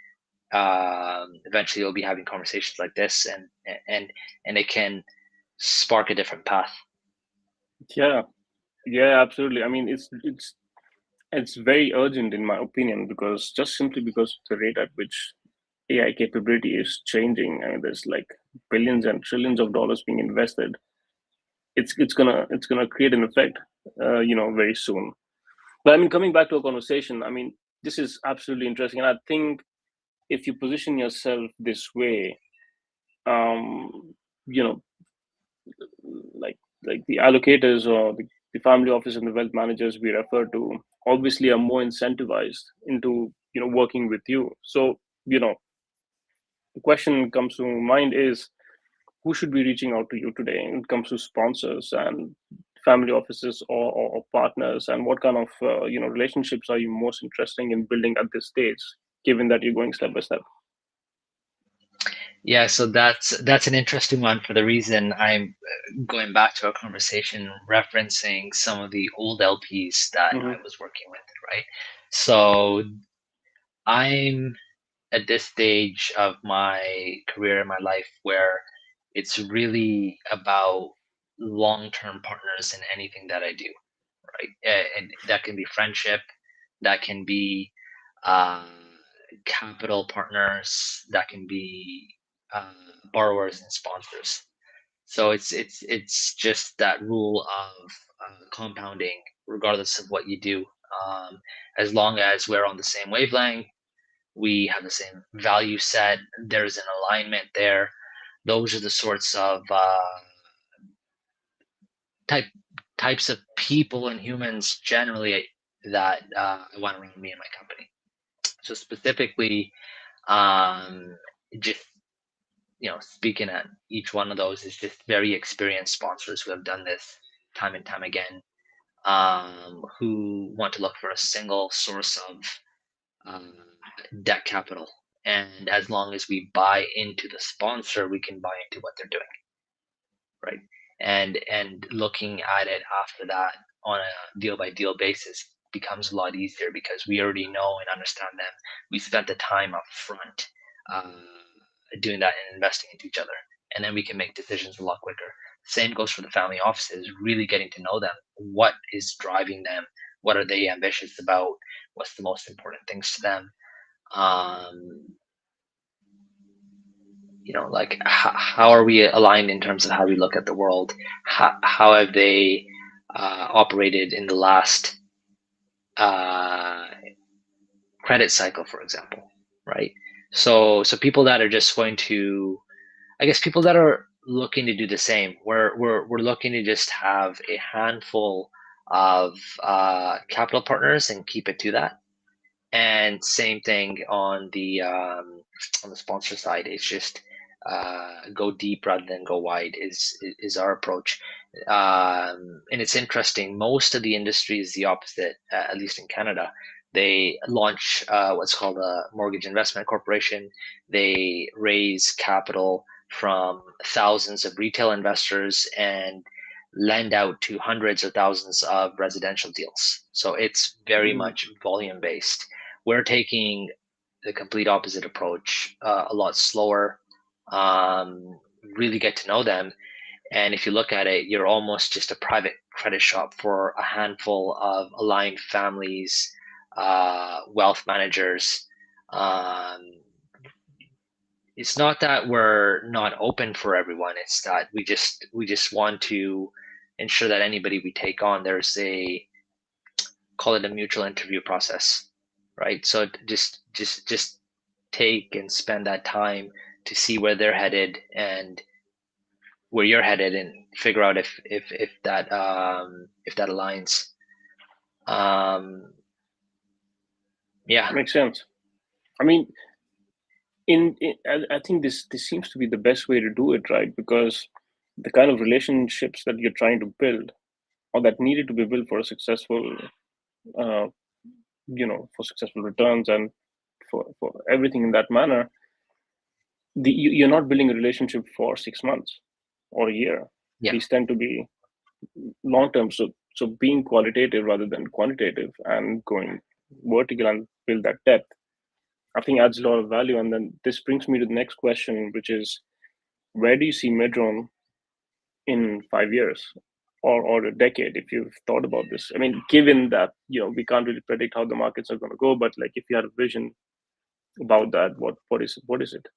Eventually you'll be having conversations like this, and and it can spark a different path. Yeah, yeah, absolutely. I mean, it's very urgent in my opinion, because just simply because of the rate at which AI capability is changing. I mean, there's like billions and trillions of dollars being invested. It's gonna create an effect, very soon. But I mean, coming back to a conversation, I mean, this is absolutely interesting, and I think if you position yourself this way, you know, like the allocators or the family office and the wealth managers we refer to obviously are more incentivized into working with you. So the question comes to mind is, who should be reaching out to you today when it comes to sponsors and family offices, or partners, and what kind of relationships are you most interested in building at this stage, given that you're going step by step? Yeah, so that's an interesting one for the reason I'm going back to a conversation referencing some of the old LPs that Hmm. I was working with, right? So I'm at this stage of my career in my life where it's really about long-term partners in anything that I do, right? And that can be friendship, that can be uh, capital partners, that can be uh, borrowers and sponsors. So it's just that rule of compounding, regardless of what you do. Um, as long as we're on the same wavelength, we have the same value set, there's an alignment there. Those are the sorts of type types of people and humans generally that I want around me and my company. So specifically, um, just speaking at each one of those is just very experienced sponsors who have done this time and time again, who want to look for a single source of um, debt capital. And as long as we buy into the sponsor, we can buy into what they're doing, right? And looking at it after that on a deal by deal basis becomes a lot easier because we already know and understand them. We spent the time up front uh, doing that and investing into each other, and then we can make decisions a lot quicker. Same goes for the family offices, really getting to know them. What is driving them? What are they ambitious about? What's the most important things to them? um, like how are we aligned in terms of how we look at the world? How have they operated in the last uh, credit cycle, for example, right? So people that are just going to, I guess, people that are looking to do the same. We're looking to just have a handful of capital partners and keep it to that. And same thing on the sponsor side. It's just go deep rather than go wide is our approach. And it's interesting. Most of the industry is the opposite, at least in Canada. They launch what's called a mortgage investment corporation. They raise capital from thousands of retail investors and lend out to hundreds or thousands of residential deals. So it's very Mm. much volume based. We're taking the complete opposite approach, a lot slower, really get to know them. And if you look at it, you're almost just a private credit shop for a handful of aligned families, wealth managers. Um, it's not that we're not open for everyone. It's that we just want to ensure that anybody we take on, there's a call it a mutual interview process, right? So just take and spend that time to see where they're headed and where you're headed, and figure out if that aligns. Um, yeah, Makes sense. I mean, I think this seems to be the best way to do it, right? Because the kind of relationships that you're trying to build, or that needed to be built for a successful, uh, for successful returns and for everything in that manner, you're not building a relationship for 6 months or a year. yeah. These tend to be long term. So being qualitative rather than quantitative and going vertical and build that depth, I think adds a lot of value. And then this brings me to the next question, which is, where do you see Maedrone in 5 years or a decade, if you've thought about this? I mean, given that we can't really predict how the markets are going to go, but like if you had a vision about that, what is it?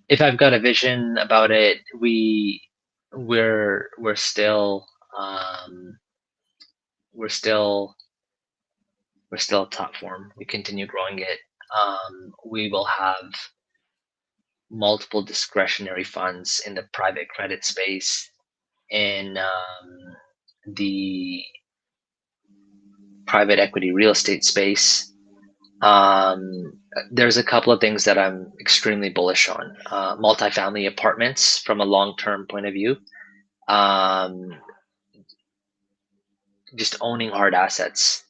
If I've got a vision about it, we're still um, we're still we're still a platform. We continue growing it. We will have multiple discretionary funds in the private credit space, in the private equity real estate space. There's a couple of things that I'm extremely bullish on. Multifamily apartments from a long-term point of view. Um, just owning hard assets.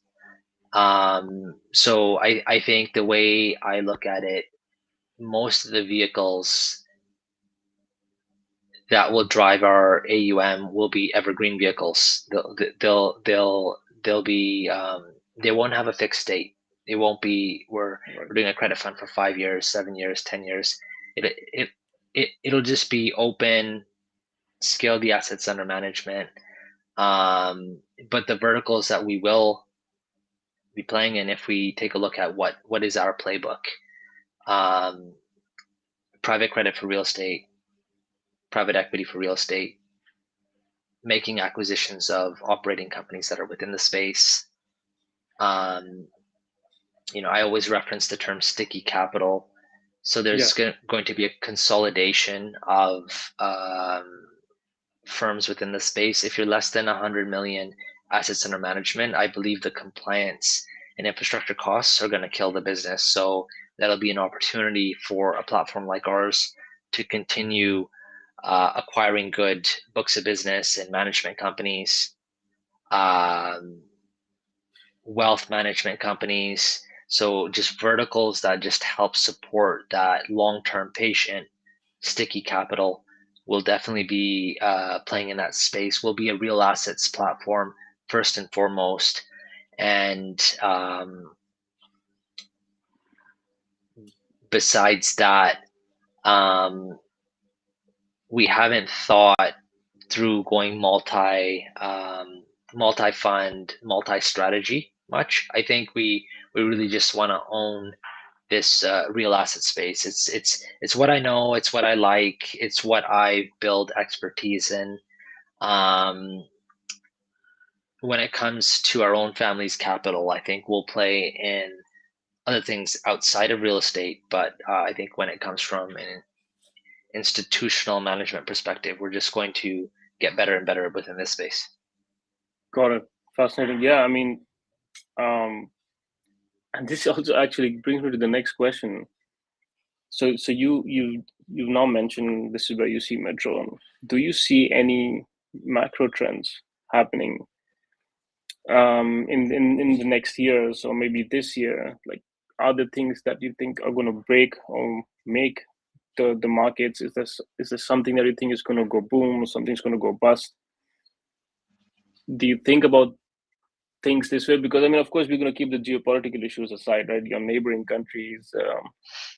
So I think the way I look at it, most of the vehicles that will drive our AUM will be evergreen vehicles. They'll be they won't have a fixed date. It won't be we're doing a credit fund for 5 years, 7 years, 10 years. It'll just be open, scale the assets under management. But the verticals that we will be playing in, if we take a look at what is our playbook, um, private credit for real estate, private equity for real estate, making acquisitions of operating companies that are within the space. Um, I always reference the term sticky capital. So there's Yeah, going to be a consolidation of firms within the space. If you're less than 100 million assets under management, I believe the compliance and infrastructure costs are going to kill the business. So that'll be an opportunity for a platform like ours to continue acquiring good books of business and management companies, um, wealth management companies. So just verticals that just help support that long-term patient sticky capital will definitely be playing in that space. Will be a real assets platform first and foremost, and besides that, um, we haven't thought through going multi-fund, multi-strategy much. I think we really just want to own this real asset space. It's what I know. It's what I like. It's what I build expertise in. Um, when it comes to our own family's capital, I think we'll play in other things outside of real estate. But I think when it comes from an institutional management perspective, we're just going to get better and better within this space. got it. Fascinating. Yeah, I mean, um, and this also actually brings me to the next question. So you've now mentioned this is where you see Metro. Do you see any macro trends happening in the next years or maybe this year? Like, are there things that you think are going to break or make the markets? Is there something that you think is going to go boom or something's going to go bust? Do you think about things this way? Because I mean, of course, we're going to keep the geopolitical issues aside, right? Your neighboring countries,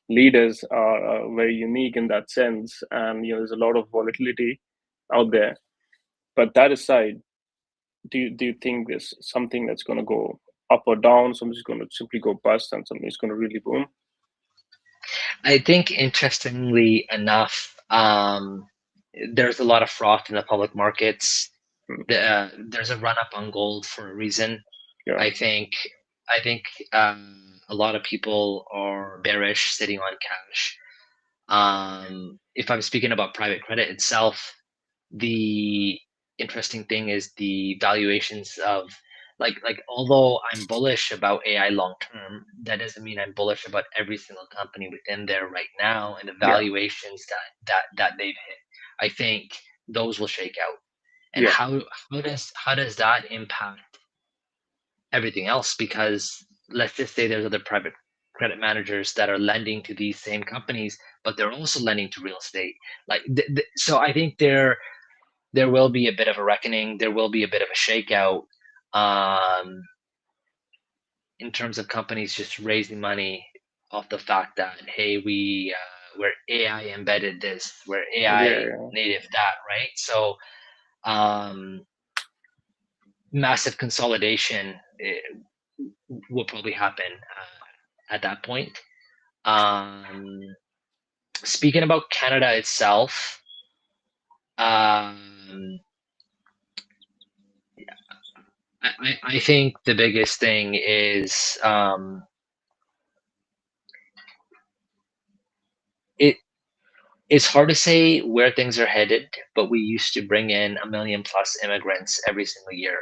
leaders are very unique in that sense, and there's a lot of volatility out there. But that aside, do you think there's something that's going to go up or down? Something's going to simply go bust, and something's going to really boom. I think, interestingly enough, there's a lot of froth in the public markets. Mm. There's a run up on gold for a reason. Yeah, I think I think a A lot of people are bearish, sitting on cash. If I'm speaking about private credit itself, the interesting thing is the valuations of although I'm bullish about AI long term, that doesn't mean I'm bullish about every single company within there right now and the Yeah. valuations that they've hit. I think those will shake out. And Yeah. how does that impact everything else? Because let's just say there's other private credit managers that are lending to these same companies, but they're also lending to real estate. So I think there will be a bit of a reckoning. There will be a bit of a shakeout, um, in terms of companies just raising money off the fact that, hey, we're AI embedded this, we're AI Yeah. native that, right? So um, massive consolidation will probably happen at that point. Um, Speaking about Canada itself, um, I think the biggest thing is it it's hard to say where things are headed, but we used to bring in a million plus immigrants every single year,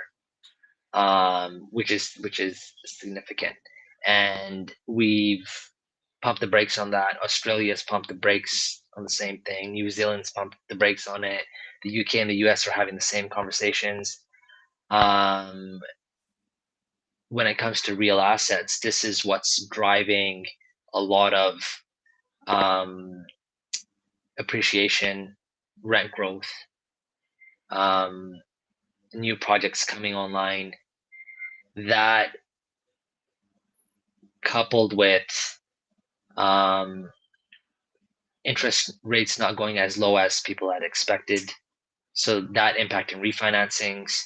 which is significant, and we've pumped the brakes on that. Australia's pumped the brakes on the same thing. New Zealand's pumped the brakes on it. The UK and the US are having the same conversations. Um, when it comes to real assets, this is what's driving a lot of um, appreciation, rent growth, um, new projects coming online. That coupled with um, interest rates not going as low as people had expected, so that impacting refinancings.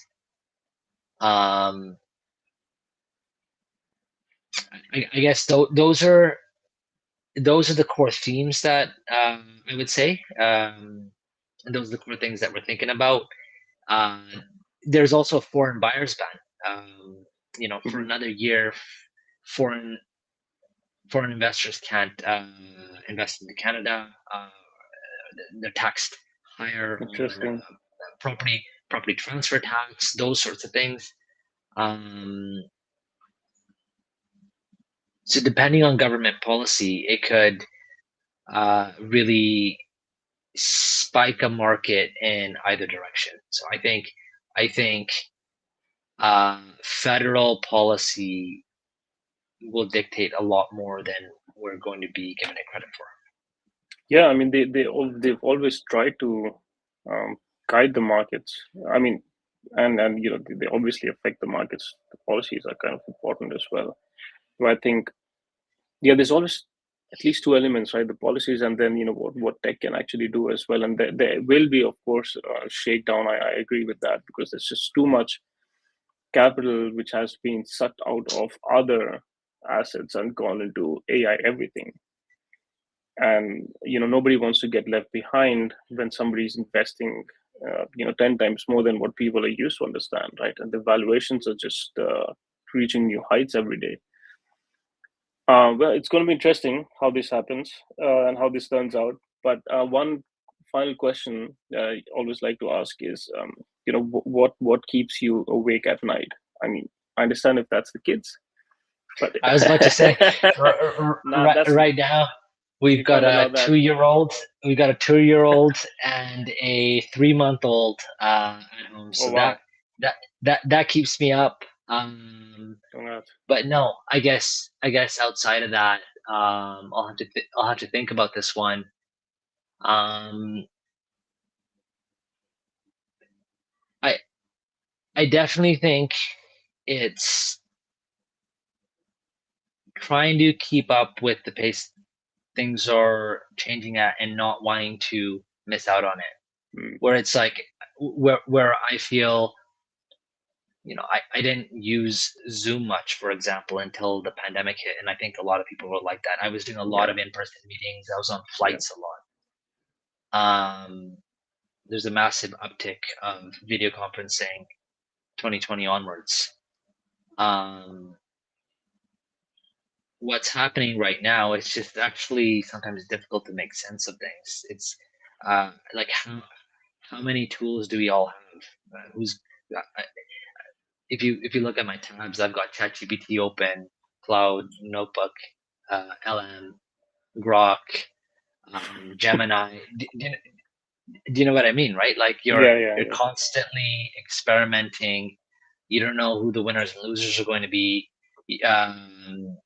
Um, I guess those are the core themes that I would say, and those are the core things that we're thinking about. Uh, there's also a foreign buyers ban. For Mhm. another year, foreign foreign investors can't invest into Canada. They're taxed higher on Interesting. property transfer tax, those sorts of things. Um, so depending on government policy, it could really spike a market in either direction. So I think federal policy will dictate a lot more than we're going to be given it credit for. Yeah, I mean they've always tried to um, guide the markets. I mean, and they obviously affect the markets. The policies are kind of important as well. So I think, yeah, there's always at least two elements, right? The policies, and then what tech can actually do as well. And there will be, of course, shakedown. I agree with that because there's just too much capital which has been sucked out of other assets and gone into AI everything. And nobody wants to get left behind when somebody's investing 10 times more than what people are used to understand, right? And the valuations are just reaching new heights every day. Well, it's going to be interesting how this happens and how this turns out. But one final question I always like to ask is, what keeps you awake at night? I mean, I understand if that's the kids, but I was about to say, nah, that's right now we've you got can't a allow that. 2-year-old, we've got a 2-year-old and a 3-month-old at home, Oh so wow, that keeps me up. congrats. But no, I guess outside of that, I'll have to think about this one. Um, I I definitely think it's trying to keep up with the pace things are changing at and not wanting to miss out on it. Mm, Where it's like where I feel, I didn't use Zoom much, for example, until the pandemic hit, and I think a lot of people were like that. I was doing a lot yeah, of in-person meetings. I was on yeah, flights a lot. There's a massive uptick of video conferencing 2020 onwards. Um, what's happening right now, it's just actually sometimes difficult to make sense of things. It's like how many tools do we all have? Who's if you look at my tabs, I've got ChatGPT open, Cloud, Notebook, LM, Grok, Gemini. Do you know what I mean, right? Like Yeah, yeah, you're yeah. constantly experimenting. You don't know who the winners and losers are going to be. Um,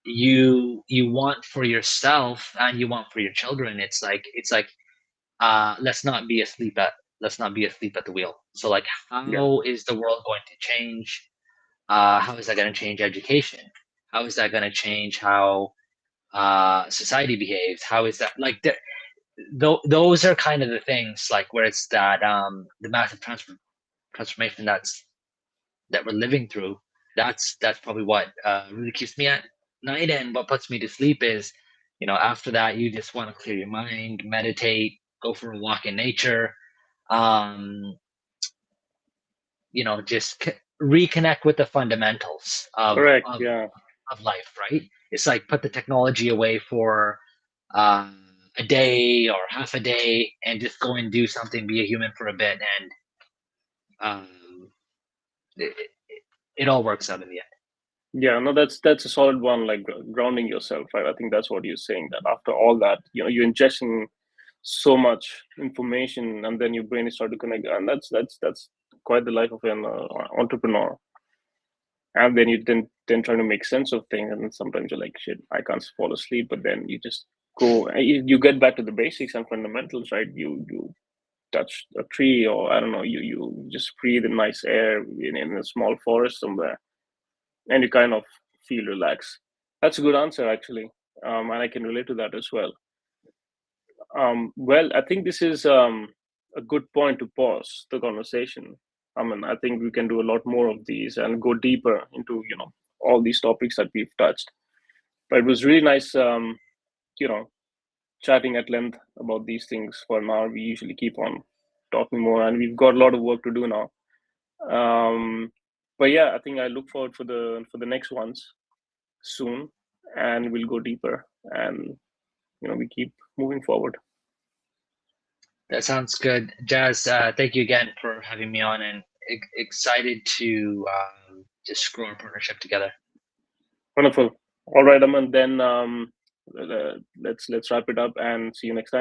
you want for yourself and you want for your children. It's like let's not be asleep at the wheel. So like, Yeah, how is the world going to change? How is that going to change education? How is that going to change how society behaves? How is that like? Those are kind of the things like where it's that the massive transformation that we're living through. That's probably what really keeps me at night, and what puts me to sleep is, after that you just want to clear your mind, meditate, go for a walk in nature, um, just reconnect with the fundamentals correct. Yeah, of life, right? It's like put the technology away for uh, a day or half a day and just go and do something, be a human for a bit, and um, it, it all works out in the end. yeah. No, that's a solid one. Like grounding yourself, right? I think that's what you're saying. That after all that, you're ingesting so much information, and then your brain is starting to connect, and that's quite the life of an entrepreneur. And then you then trying to make sense of things, and then sometimes you're like, shit, I can't fall asleep. But then you just go, you get back to the basics and fundamentals, right? You touch a tree, or I don't know, you just breathe in nice air in a small forest somewhere, and you kind of feel relaxed. That's a good answer, actually, and I can relate to that as well. Well, I think this is a good point to pause the conversation. I mean, I think we can do a lot more of these and go deeper into all these topics that we've touched. But it was really nice, you know, chatting at length about these things for an hour. We usually keep on talking more, and we've got a lot of work to do now. Um, but yeah, I think I look forward for the next ones soon, and we'll go deeper, and we keep moving forward. That sounds good, Jazz. Thank you again for having me on, and excited to just grow our partnership together. Wonderful. All right, Aman. Then let's wrap it up and see you next time.